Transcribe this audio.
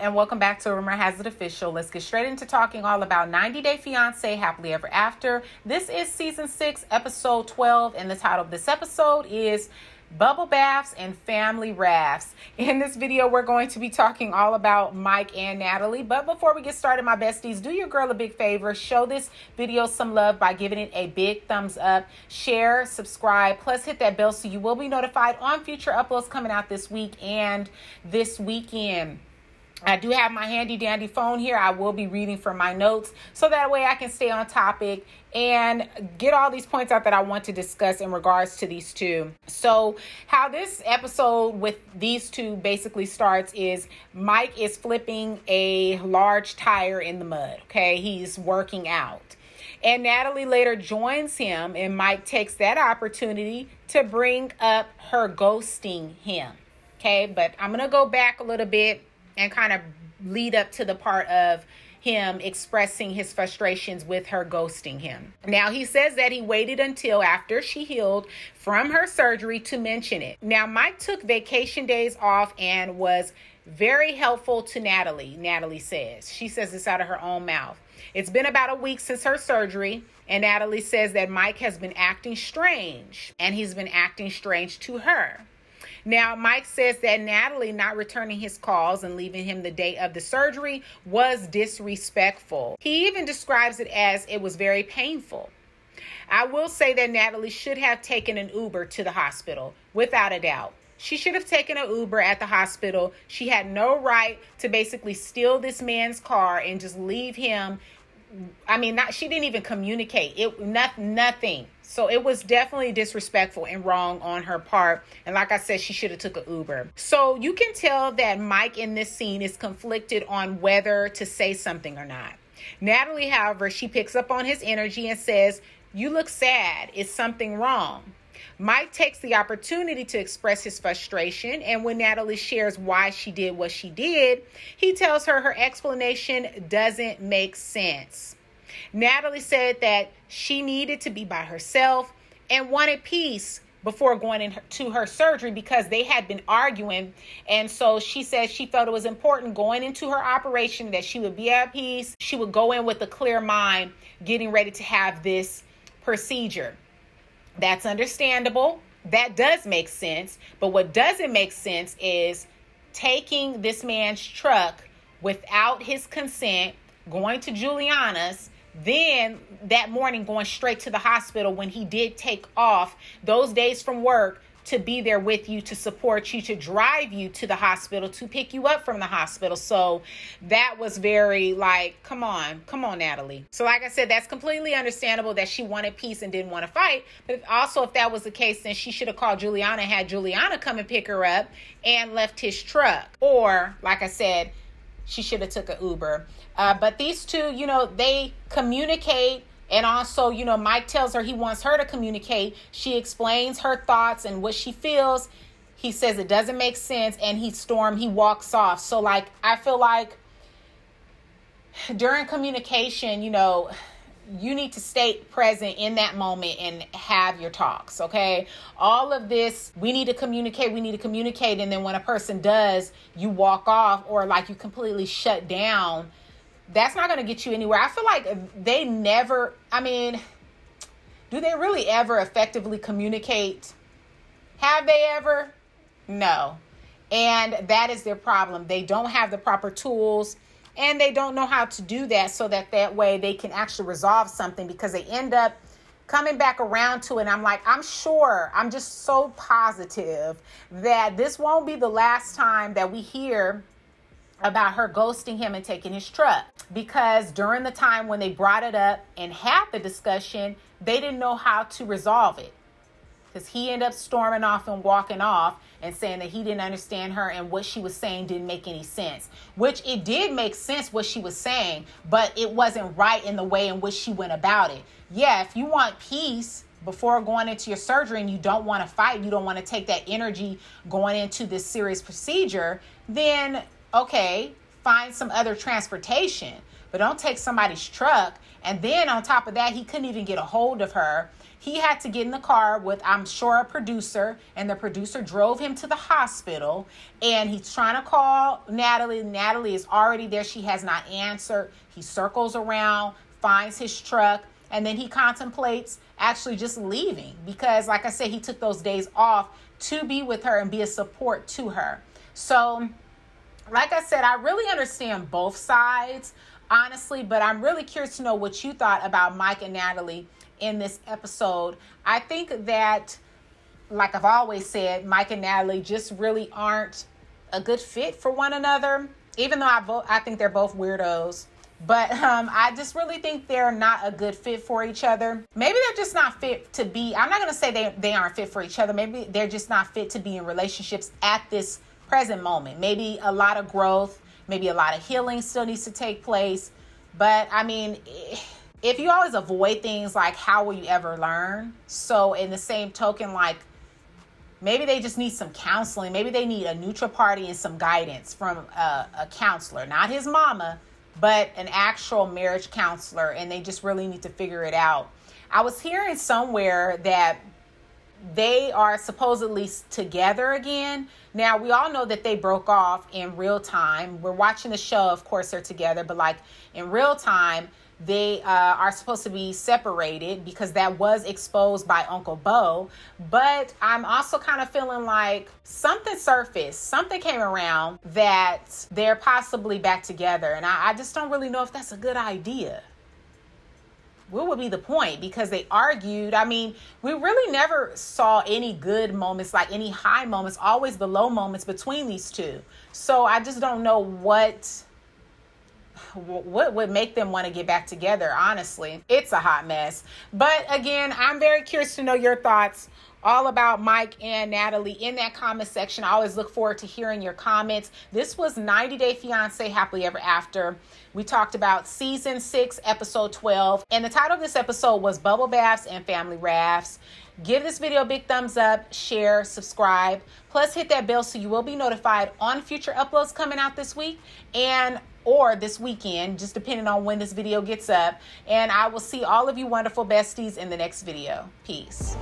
and welcome back to Rumor Has It Official. Let's get straight into talking all about 90 Day Fiance Happily Ever After. This is season 6, episode 12, and the title of this episode is Bubble Baths and Family Rafts. In this video, we're going to be talking all about Mike and Natalie. But before we get started, my besties, do your girl a big favor. Show this video some love by giving it a big thumbs up. Share, subscribe, plus hit that bell so you will be notified on future uploads coming out this week and this weekend. I do have my handy dandy phone here. I will be reading from my notes so that way I can stay on topic and get all these points out that I want to discuss in regards to these two. So how this episode with these two basically starts is Mike is flipping a large tire in the mud. Okay, he's working out. And Natalie later joins him, and Mike takes that opportunity to bring up her ghosting him. Okay, but I'm going to go back a little bit and kind of lead up to the part of him expressing his frustrations with her ghosting him. Now, he says that he waited until after she healed from her surgery to mention it. Now, Mike took vacation days off and was very helpful to Natalie, Natalie says. She says this out of her own mouth. It's been about a week since her surgery, and Natalie says that Mike has been acting strange, and he's been acting strange to her. Now, Mike says that Natalie not returning his calls and leaving him the day of the surgery was disrespectful. He even describes it as it was very painful. I will say that Natalie should have taken an Uber to the hospital, without a doubt. She should have taken an Uber at the hospital. She had no right to basically steal this man's car and just leave him. I mean, she didn't even communicate. Nothing. So it was definitely disrespectful and wrong on her part. And like I said, she should have took an Uber. So you can tell that Mike in this scene is conflicted on whether to say something or not. Natalie, however, she picks up on his energy and says, "You look sad. Is something wrong?" Mike takes the opportunity to express his frustration, and when Natalie shares why she did what she did, he tells her her explanation doesn't make sense. Natalie said that she needed to be by herself and wanted peace before going into her surgery because they had been arguing, and so she said she felt it was important going into her operation that she would be at peace. She would go in with a clear mind, getting ready to have this procedure. That's understandable. That does make sense. But what doesn't make sense is taking this man's truck without his consent, going to Juliana's, then that morning going straight to the hospital when he did take off those days from work to be there with you, to support you, to drive you to the hospital, to pick you up from the hospital. So that was very come on, Natalie. So like I said, that's completely understandable that she wanted peace and didn't want to fight. But also, if that was the case, then she should have called Juliana, had Juliana come and pick her up and left his truck. Or, like I said, she should have took an Uber. But these two, they communicate. And also, Mike tells her he wants her to communicate. She explains her thoughts and what she feels. He says it doesn't make sense, and he walks off. So, I feel like during communication, you need to stay present in that moment and have your talks, okay? All of this, we need to communicate. And then when a person does, you walk off or you completely shut down. That's not going to get you anywhere. I feel like they never, do they really ever effectively communicate? Have they ever? No. And that is their problem. They don't have the proper tools and they don't know how to do that so that way they can actually resolve something, because they end up coming back around to it. And I'm sure, I'm just so positive that this won't be the last time that we hear about her ghosting him and taking his truck, because during the time when they brought it up and had the discussion, they didn't know how to resolve it, because he ended up storming off and walking off and saying that he didn't understand her and what she was saying didn't make any sense, which it did make sense what she was saying, but it wasn't right in the way in which she went about it. Yeah, if you want peace before going into your surgery and you don't want to fight, you don't want to take that energy going into this serious procedure, then okay, find some other transportation, but don't take somebody's truck And then on top of that, he couldn't even get a hold of her. He had to get in the car with, I'm sure, a producer, and the producer drove him to the hospital, and he's trying to call Natalie. Natalie is already there. She has not answered. He circles around, finds his truck, and then he contemplates actually just leaving because, like I said, he took those days off to be with her and be a support to her. So, like I said, I really understand both sides, honestly, but I'm really curious to know what you thought about Mike and Natalie in this episode. I think that, like I've always said, Mike and Natalie just really aren't a good fit for one another, even though I think they're both weirdos. But I just really think they're not a good fit for each other. Maybe they're just not fit to be, I'm not going to say they aren't fit for each other. Maybe they're just not fit to be in relationships at this present moment. Maybe a lot of growth, maybe a lot of healing still needs to take place. But I mean, if you always avoid things, like, how will you ever learn? So in the same token, like, maybe they just need some counseling. Maybe they need a neutral party and some guidance from a counselor, not his mama, but an actual marriage counselor, and they just really need to figure it out. I was hearing somewhere that they are supposedly together again. Now, we all know that they broke off in real time. We're watching the show, of course they're together, but like in real time, they are supposed to be separated because that was exposed by Uncle Bo. But I'm also kind of feeling like something surfaced, something came around that they're possibly back together. And I just don't really know if that's a good idea. What would be the point? Because they argued. I mean, we really never saw any good moments, like any high moments, always the low moments between these two. So I just don't know what would make them want to get back together. Honestly, it's a hot mess. But again, I'm very curious to know your thoughts all about Mike and Natalie in that comment section. I always look forward to hearing your comments. This was 90 Day Fiance Happily Ever After. We talked about season 6, episode 12. And the title of this episode was Bubble Baths and Family Rafts. Give this video a big thumbs up, share, subscribe. Plus hit that bell so you will be notified on future uploads coming out this week or this weekend, just depending on when this video gets up. And I will see all of you wonderful besties in the next video. Peace.